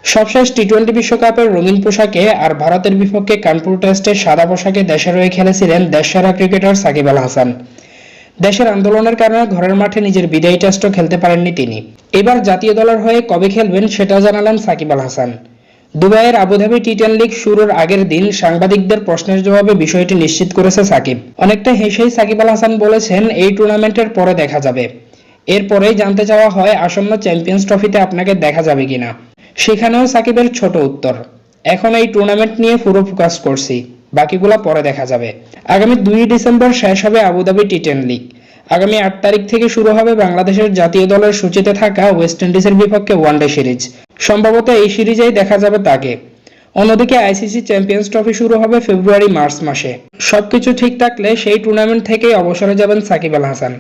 সবশেষ টি-20 বিশ্বকাপের রঙিন পোশাকে আর ভারতের বিপক্ষে কানপুর টেস্টে সাদা পোশাকে দেশের হয়ে খেলেছিলেন দেশসেরা ক্রিকেটার সাকিব আল হাসান। দেশের আন্দোলনের কারণে ঘরের মাঠে নিজের বিদায়ী টেস্টও খেলতে পারেননি তিনি। এবার জাতীয় দলের হয়ে কবে খেলবেন সেটা জানালেন সাকিব আল হাসান। দুবাইয়ের আবুধাবি টি10 লিগ শুরুর আগের দিন সাংবাদিকদের প্রশ্নের জবাবে বিষয়টি নিশ্চিত করেছে সাকিব। অনেকটা হেসেই সাকিব আল হাসান বলেছেন, এই টুর্নামেন্টের পরে দেখা যাবে। এরপরেই জানতে চাওয়া হয় আসন্ন চ্যাম্পিয়ন্স ট্রফিতে আপনাকে দেখা যাবে কিনা। সেখানেও সাকিবের ছোট উত্তর, এখন এই টুর্নামেন্ট নিয়ে পুরো ফোকাস করছি, বাকিগুলো পরে দেখা যাবে। আগামী 2 ডিসেম্বর শেষ হবে আবুধাবি টি10 লিগ। আগামী 8 তারিখ থেকে শুরু হবে বাংলাদেশের জাতীয় দলের সূচিতে থাকা ওয়েস্ট ইন্ডিজের বিপক্ষে ওয়ানডে সিরিজ। সম্ভবত এই সিরিজেই দেখা যাবে তাকে। অন্যদিকে আইসিসি চ্যাম্পিয়ন্স ট্রফি শুরু হবে ফেব্রুয়ারি-মার্চ মাসে। সবকিছু ঠিক থাকলে সেই টুর্নামেন্ট থেকেই অবসরে যাবেন সাকিব আল হাসান।